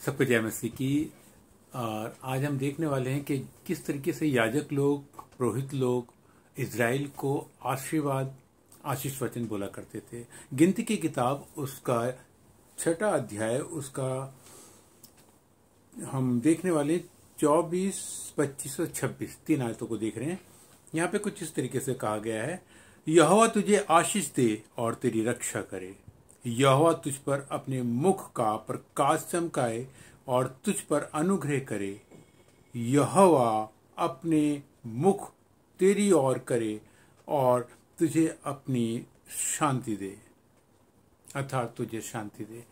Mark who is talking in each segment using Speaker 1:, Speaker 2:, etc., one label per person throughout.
Speaker 1: सबको जय मसीह की। और आज हम देखने वाले हैं कि किस तरीके से याजक लोग, पुरोहित लोग इज़राइल को आशीष वचन बोला करते थे। गिनती की किताब उसका 6 अध्याय उसका हम देखने वाले 24, 25 और 26 तीन आयतों को देख रहे हैं। यहाँ पे कुछ इस तरीके से कहा गया है, यहोवा तुझे आशीष दे और तेरी रक्षा करे। यहोवा तुझ पर अपने मुख का प्रकाश चमकाए और तुझ पर अनुग्रह करे। यहोवा अपने मुख तेरी ओर करे और तुझे अपनी शांति दे, अर्थात तुझे शांति दे।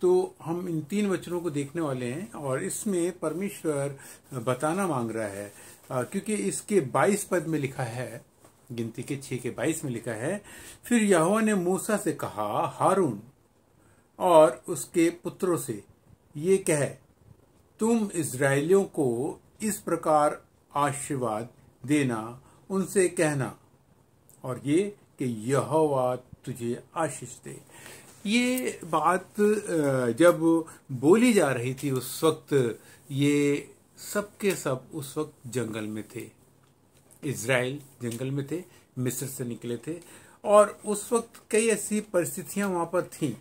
Speaker 1: तो हम इन तीन वचनों को देखने वाले हैं और इसमें परमेश्वर बताना मांग रहा है, क्योंकि इसके 22 पद में लिखा है, गिनती के 6 के 22 में लिखा है, फिर यहोवा ने मूसा से कहा, हारून और उसके पुत्रों से ये कह, तुम इज़राइलियों को इस प्रकार आशीर्वाद देना, उनसे कहना और ये कि यहोवा तुझे आशीष दे। ये बात जब बोली जा रही थी उस वक्त ये सब के सब उस वक्त जंगल में थे। इज़राइल जंगल में थे, मिस्र से निकले थे और उस वक्त कई ऐसी परिस्थितियां वहां पर थीं,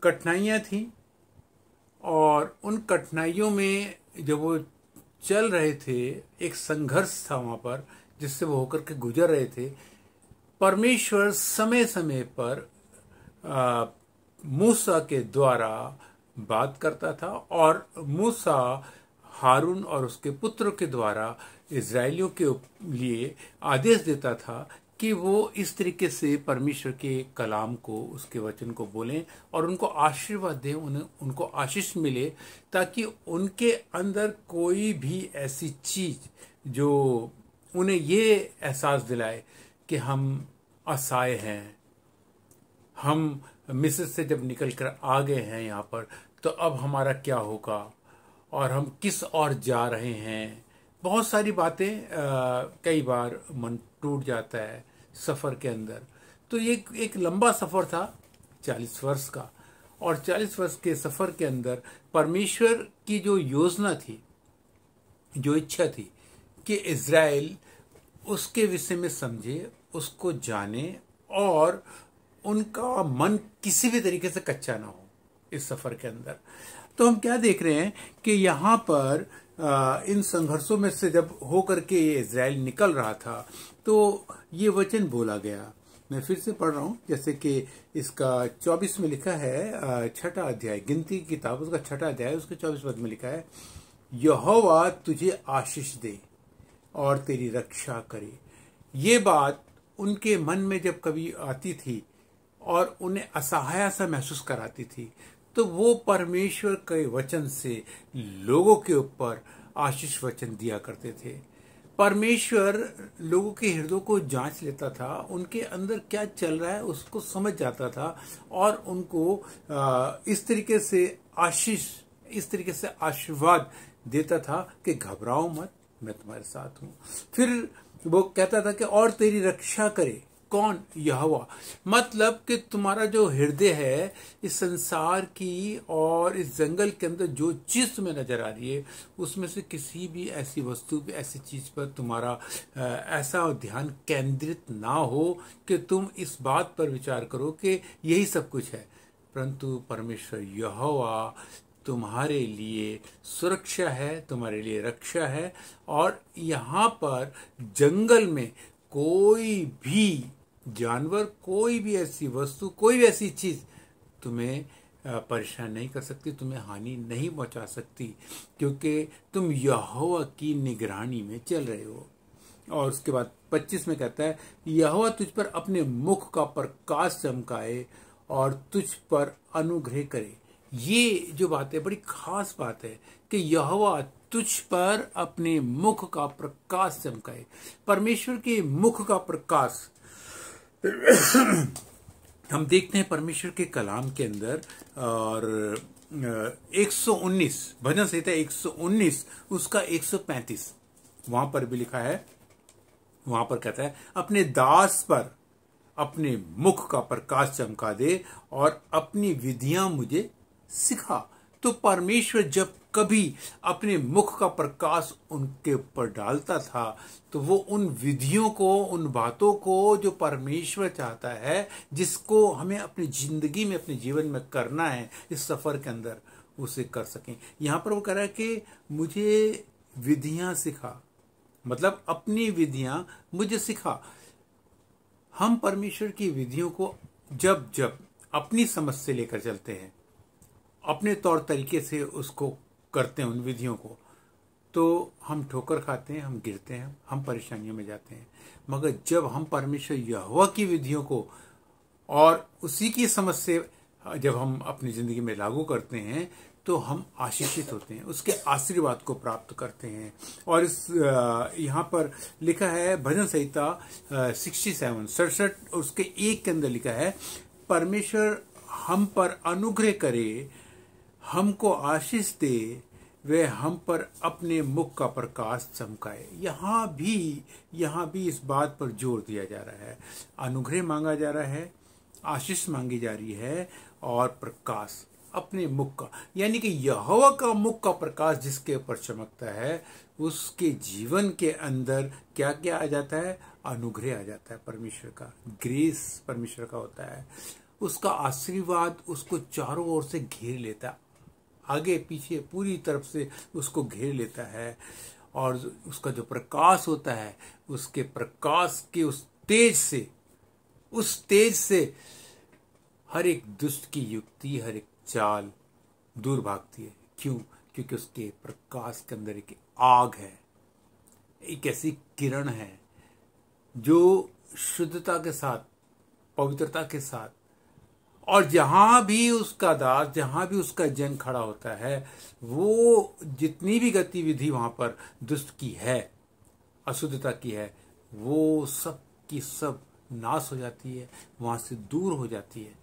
Speaker 1: कठिनाइयां थीं। और उन कठिनाइयों में जब वो चल रहे थे, एक संघर्ष था वहां पर जिससे वो होकर के गुजर रहे थे। परमेश्वर समय समय पर मूसा के द्वारा बात करता था और मूसा हारून और उसके पुत्रों के द्वारा इज़राइलियों के लिए आदेश देता था कि वो इस तरीके से परमेश्वर के कलाम को, उसके वचन को बोलें और उनको आशीर्वाद दें, उनको आशीष मिले, ताकि उनके अंदर कोई भी ऐसी चीज जो उन्हें ये एहसास दिलाए कि हम असहाय हैं, हम मिस्र से जब निकल कर आ गए हैं यहाँ पर, तो अब हमारा क्या होगा और हम किस ओर जा रहे हैं। बहुत सारी बातें, कई बार मन टूट जाता है सफर के अंदर। तो ये एक लंबा सफर था 40 वर्ष का, और 40 वर्ष के सफर के अंदर परमेश्वर की जो योजना थी, जो इच्छा थी कि इज़राइल उसके विषय में समझे, उसको जाने और उनका मन किसी भी तरीके से कच्चा ना हो इस सफर के अंदर। तो हम क्या देख रहे हैं कि यहाँ पर इन संघर्षों में से जब होकर के ये इज़राइल निकल रहा था तो ये वचन बोला गया। मैं फिर से पढ़ रहा हूँ, जैसे कि इसका 24 में लिखा है, 6 अध्याय, गिनती की किताब उसका 6 अध्याय उसके 24 पद में लिखा है, यहोवा तुझे आशीष दे और तेरी रक्षा करे। ये बात उनके मन में जब कभी आती थी और उन्हें असहाय सा महसूस कराती थी, तो वो परमेश्वर के वचन से लोगों के ऊपर आशीष वचन दिया करते थे। परमेश्वर लोगों के हृदय को जांच लेता था, उनके अंदर क्या चल रहा है उसको समझ जाता था और उनको इस तरीके से आशीष, इस तरीके से आशीर्वाद देता था कि घबराओ मत, मैं तुम्हारे साथ हूं। फिर वो कहता था कि और तेरी रक्षा करे। कौन? यहोवा। मतलब कि तुम्हारा जो हृदय है, इस संसार की और इस जंगल के अंदर जो चीज तुम्हें नजर आ रही है, उसमें से किसी भी ऐसी वस्तु पे, ऐसी चीज पर तुम्हारा ऐसा ध्यान केंद्रित ना हो कि तुम इस बात पर विचार करो कि यही सब कुछ है, परंतु परमेश्वर यहोवा तुम्हारे लिए सुरक्षा है, तुम्हारे लिए रक्षा है। और यहाँ पर जंगल में कोई भी जानवर, कोई भी ऐसी वस्तु, कोई भी ऐसी चीज तुम्हें परेशान नहीं कर सकती, तुम्हें हानि नहीं पहुंचा सकती, क्योंकि तुम यहोवा की निगरानी में चल रहे हो। और उसके बाद 25 में कहता है, यहोवा तुझ पर अपने मुख का प्रकाश चमकाए और तुझ पर अनुग्रह करे। ये जो बात है बड़ी खास बात है कि यहोवा तुझ पर अपने मुख का प्रकाश चमकाए। परमेश्वर के मुख का प्रकाश हम देखते हैं परमेश्वर के कलाम के अंदर। और 119 भजन संहिता 119 उसका 135 वहां पर भी लिखा है, वहां पर कहता है, अपने दास पर अपने मुख का प्रकाश चमका दे और अपनी विधियां मुझे सिखा। तो परमेश्वर जब कभी अपने मुख का प्रकाश उनके ऊपर डालता था तो वो उन विधियों को, उन बातों को जो परमेश्वर चाहता है, जिसको हमें अपनी जिंदगी में, अपने जीवन में करना है, इस सफर के अंदर उसे कर सकें। यहां पर वो कह रहा है कि मुझे विधियां सिखा, मतलब अपनी विधियां मुझे सिखा। हम परमेश्वर की विधियों को जब जब अपनी समझ से लेकर चलते हैं, अपने तौर तरीके से उसको करते हैं उन विधियों को, तो हम ठोकर खाते हैं, हम गिरते हैं, हम परेशानियों में जाते हैं। मगर जब हम परमेश्वर यहोवा की विधियों को और उसी की समझ से जब हम अपनी जिंदगी में लागू करते हैं तो हम आशीषित होते हैं, उसके आशीर्वाद को प्राप्त करते हैं। और इस यहाँ पर लिखा है भजन संहिता 67 उसके 1 के अंदर लिखा है, परमेश्वर हम पर अनुग्रह करे, हमको आशीष दे, वे हम पर अपने मुख का प्रकाश चमकाए। यहाँ भी इस बात पर जोर दिया जा रहा है, अनुग्रह मांगा जा रहा है, आशीष मांगी जा रही है, और प्रकाश अपने मुख का, यानी कि यहोवा का मुख का प्रकाश जिसके ऊपर चमकता है, उसके जीवन के अंदर क्या क्या आ जाता है? अनुग्रह आ जाता है, परमेश्वर का ग्रेस परमेश्वर का होता है, उसका आशीर्वाद उसको चारों ओर से घेर लेता है, आगे पीछे पूरी तरफ से उसको घेर लेता है। और उसका जो प्रकाश होता है, उसके प्रकाश के उस तेज से हर एक दुष्ट की युक्ति, हर एक चाल दूर भागती है। क्यों? क्योंकि उसके प्रकाश के अंदर एक आग है, एक ऐसी किरण है जो शुद्धता के साथ, पवित्रता के साथ, और जहां भी उसका दास, जहां भी उसका जन खड़ा होता है, वो जितनी भी गतिविधि वहां पर दुष्ट की है, अशुद्धता की है, वो सब की सब नाश हो जाती है, वहां से दूर हो जाती है,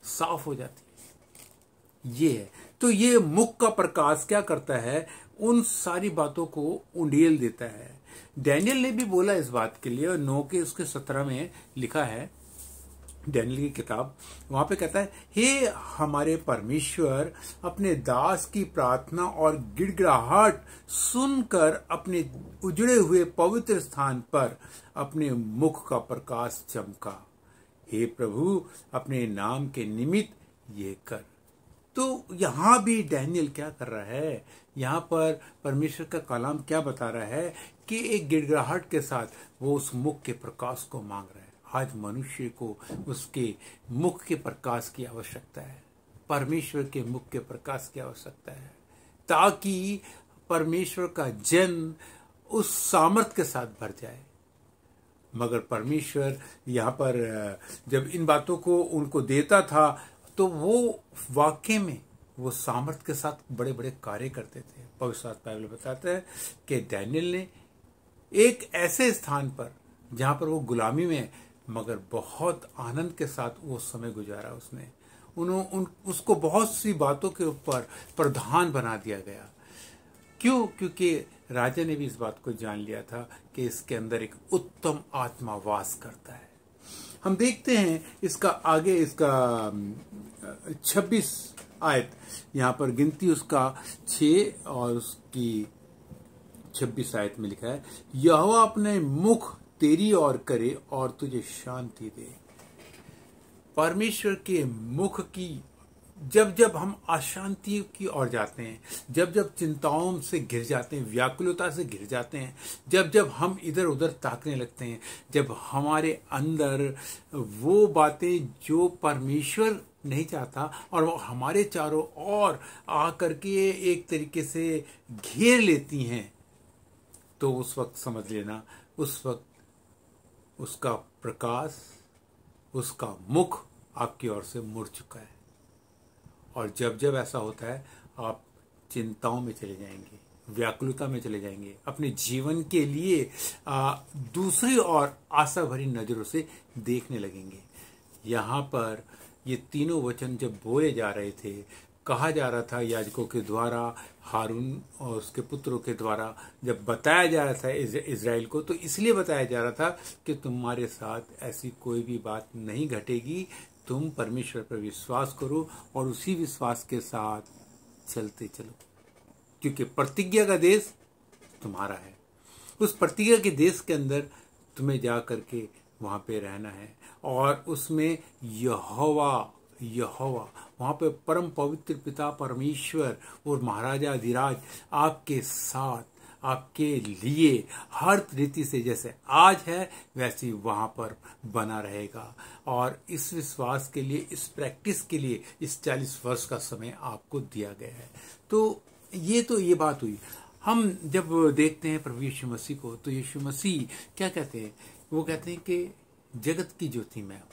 Speaker 1: साफ हो जाती है। ये है। तो ये मुख का प्रकाश क्या करता है? उन सारी बातों को उंडेल देता है। डैनियल ने भी बोला इस बात के लिए, और 9 के उसके 17 में लिखा है, डैनियल की किताब, वहां पे कहता है, हे हमारे परमेश्वर, अपने दास की प्रार्थना और गिड़गिड़ाहट सुनकर अपने उजड़े हुए पवित्र स्थान पर अपने मुख का प्रकाश चमका। हे प्रभु, अपने नाम के निमित्त ये कर। तो यहां भी डैनियल क्या कर रहा है? यहां पर परमेश्वर का कलाम क्या बता रहा है कि एक गिड़गिड़ाहट के साथ वो उस मुख के प्रकाश को मांग रहा है। आज मनुष्य को उसके मुख के प्रकाश की आवश्यकता है, परमेश्वर के मुख के प्रकाश की आवश्यकता है, ताकि परमेश्वर का जन उस सामर्थ के साथ भर जाए। मगर परमेश्वर यहाँ पर जब इन बातों को उनको देता था, तो वो वाकई में वो सामर्थ के साथ बड़े बड़े कार्य करते थे। पवित्र शास्त्र बाइबल बताता है कि डैनियल ने एक ऐसे स्थान पर, जहां पर वो गुलामी में, मगर बहुत आनंद के साथ वो समय गुजारा उसने। उसको बहुत सी बातों के ऊपर प्रधान बना दिया गया। क्यों? क्योंकि राजा ने भी इस बात को जान लिया था कि इसके अंदर एक उत्तम आत्मा वास करता है। हम देखते हैं इसका आगे, इसका 26 आयत, यहाँ पर गिनती उसका 6 और उसकी 26 आयत में लिखा है, यहोवा अपने मुख तेरी ओर करे और तुझे शांति दे। परमेश्वर के मुख की जब जब हम अशांति की ओर जाते हैं, जब जब चिंताओं से घिर जाते हैं, व्याकुलता से घिर जाते हैं, जब जब हम इधर उधर ताकने लगते हैं, जब हमारे अंदर वो बातें जो परमेश्वर नहीं चाहता और वो हमारे चारों ओर आकर के एक तरीके से घेर लेती हैं, तो उस वक्त समझ लेना, उस वक्त उसका प्रकाश, उसका मुख आपकी ओर से मुड़ चुका है। और जब जब ऐसा होता है, आप चिंताओं में चले जाएंगे, व्याकुलता में चले जाएंगे, अपने जीवन के लिए दूसरी ओर आशा भरी नजरों से देखने लगेंगे। यहाँ पर ये तीनों वचन जब बोले जा रहे थे, कहा जा रहा था याजकों के द्वारा, हारून और उसके पुत्रों के द्वारा जब बताया जा रहा था इज़राइल को, तो इसलिए बताया जा रहा था कि तुम्हारे साथ ऐसी कोई भी बात नहीं घटेगी, तुम परमेश्वर पर विश्वास करो और उसी विश्वास के साथ चलते चलो, क्योंकि प्रतिज्ञा का देश तुम्हारा है। उस प्रतिज्ञा के देश के अंदर तुम्हें जा करके वहां पे रहना है, और उसमें यहोवा वहां पे परम पवित्र पिता परमेश्वर और महाराजा अधिराज आपके साथ, आपके लिए हर रीति से जैसे आज है वैसे वहां पर बना रहेगा। और इस विश्वास के लिए, इस प्रैक्टिस के लिए इस 40 वर्ष का समय आपको दिया गया है। तो ये बात हुई। हम जब देखते हैं प्रभु यीशु मसीह को, तो यीशु मसीह क्या कहते हैं? वो कहते हैं कि जगत की ज्योति मैं हूं,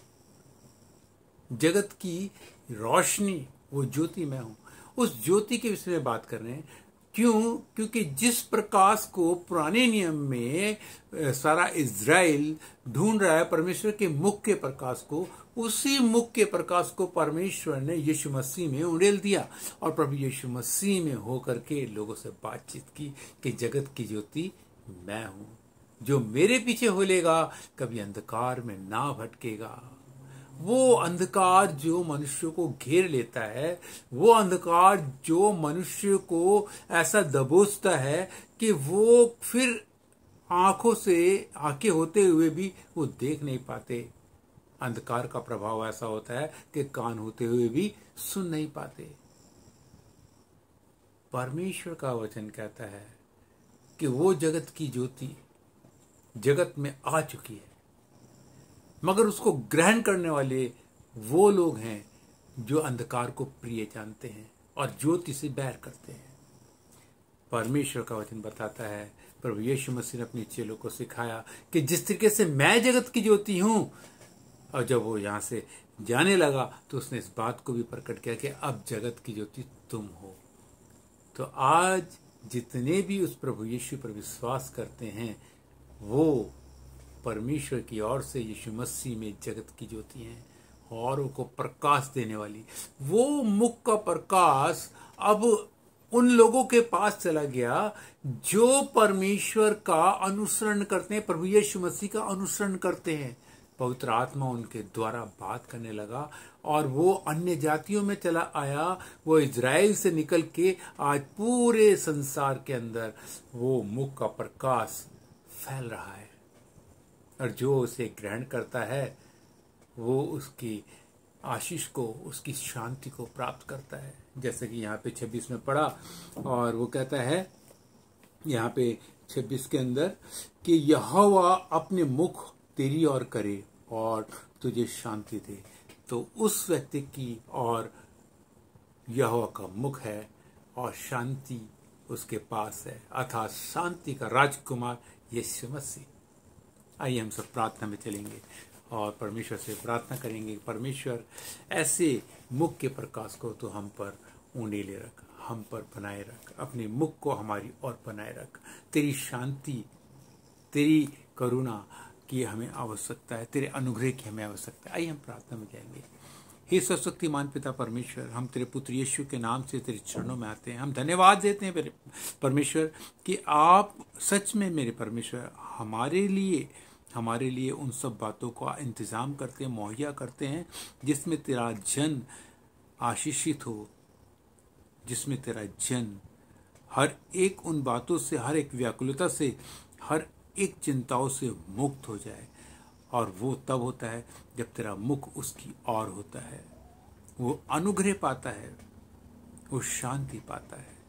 Speaker 1: जगत की रोशनी, वो ज्योति मैं हूं। उस ज्योति के विषय में बात कर रहे हैं। क्यों? क्योंकि जिस प्रकाश को पुराने नियम में सारा इज़राइल ढूंढ रहा है, परमेश्वर के मुख के प्रकाश को, उसी मुख के प्रकाश को परमेश्वर ने यीशु मसीह में उड़ेल दिया, और प्रभु यीशु मसीह में होकर के लोगों से बातचीत की कि जगत की ज्योति मैं हूं, जो मेरे पीछे होलेगा कभी अंधकार में ना भटकेगा। वो अंधकार जो मनुष्य को घेर लेता है, वो अंधकार जो मनुष्य को ऐसा दबोचता है कि वो फिर आंखें होते हुए भी वो देख नहीं पाते। अंधकार का प्रभाव ऐसा होता है कि कान होते हुए भी सुन नहीं पाते। परमेश्वर का वचन कहता है कि वो जगत की ज्योति जगत में आ चुकी है, मगर उसको ग्रहण करने वाले वो लोग हैं जो अंधकार को प्रिय जानते हैं और ज्योति से बैर करते हैं। परमेश्वर का वचन बताता है, प्रभु यीशु मसीह ने अपने चेलों को सिखाया कि जिस तरीके से मैं जगत की ज्योति हूं, और जब वो यहां से जाने लगा तो उसने इस बात को भी प्रकट किया कि अब जगत की ज्योति तुम हो। तो आज जितने भी उस प्रभु यीशु पर विश्वास करते हैं, वो परमेश्वर की ओर से यीशु मसीह में जगत की ज्योति हैं, और उनको प्रकाश देने वाली वो मुख का प्रकाश अब उन लोगों के पास चला गया जो परमेश्वर का अनुसरण करते हैं, प्रभु यीशु मसीह का अनुसरण करते हैं। पवित्र आत्मा उनके द्वारा बात करने लगा, और वो अन्य जातियों में चला आया। वो इज़राइल से निकल के आज पूरे संसार के अंदर वो मुख का प्रकाश फैल रहा है, और जो उसे ग्रहण करता है वो उसकी आशीष को, उसकी शांति को प्राप्त करता है। जैसे कि यहाँ पे 26 में पढ़ा, और वो कहता है यहाँ पे 26 के अंदर कि यहोवा अपने मुख तेरी ओर करे और तुझे शांति दे। तो उस व्यक्ति की और यहोवा का मुख है और शांति उसके पास है, अर्थात शांति का राजकुमार यीशु मसीह। आइए हम सब प्रार्थना में चलेंगे और परमेश्वर से प्रार्थना करेंगे, परमेश्वर ऐसे मुख के प्रकाश को तो हम पर उंडेले रख, हम पर बनाए रख, अपने मुख को हमारी ओर बनाए रख। तेरी शांति, तेरी करुणा की हमें आवश्यकता है, तेरे अनुग्रह की हमें आवश्यकता है। आइए हम प्रार्थना में जाएंगे। हे सर्वशक्तिमान पिता परमेश्वर, हम तेरे पुत्र यीशु के नाम से तेरे चरणों में आते हैं। हम धन्यवाद देते हैं मेरे परमेश्वर कि आप सच में मेरे परमेश्वर हमारे लिए उन सब बातों का इंतजाम करते हैं, मुहैया करते हैं जिसमें तेरा जन आशीषित हो, जिसमें तेरा जन हर एक उन बातों से, हर एक व्याकुलता से, हर एक चिंताओं से मुक्त हो जाए। और वो तब होता है जब तेरा मुख उसकी ओर होता है, वो अनुग्रह पाता है, वो शांति पाता है।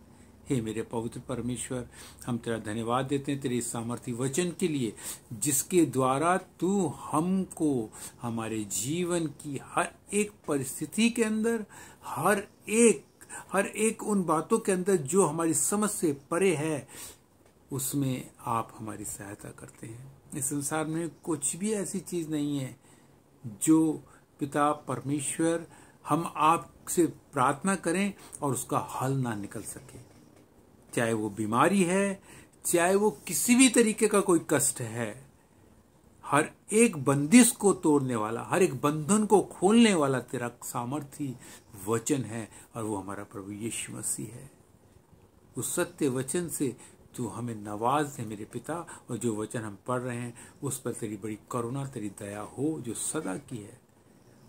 Speaker 1: हे मेरे पवित्र परमेश्वर, हम तेरा धन्यवाद देते हैं तेरे सामर्थी वचन के लिए, जिसके द्वारा तू हमको हमारे जीवन की हर एक परिस्थिति के अंदर, हर एक उन बातों के अंदर जो हमारी समझ से परे है, उसमें आप हमारी सहायता करते हैं। इस संसार में कुछ भी ऐसी चीज नहीं है जो पिता परमेश्वर हम आपसे प्रार्थना करें और उसका हल ना निकल सके। चाहे वो बीमारी है, चाहे वो किसी भी तरीके का कोई कष्ट है, हर एक बंदिश को तोड़ने वाला, हर एक बंधन को खोलने वाला तेरा सामर्थी वचन है, और वो हमारा प्रभु यीशु मसीह है। उस सत्य वचन से तू हमें नवाज दे मेरे पिता, और जो वचन हम पढ़ रहे हैं उस पर तेरी बड़ी करुणा, तेरी दया हो जो सदा की है,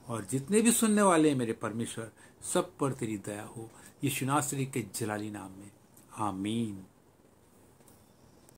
Speaker 1: और जितने भी सुनने वाले हैं मेरे परमेश्वर, सब पर तेरी दया हो, यीशु नासरी के जलाली नाम में, आमीन।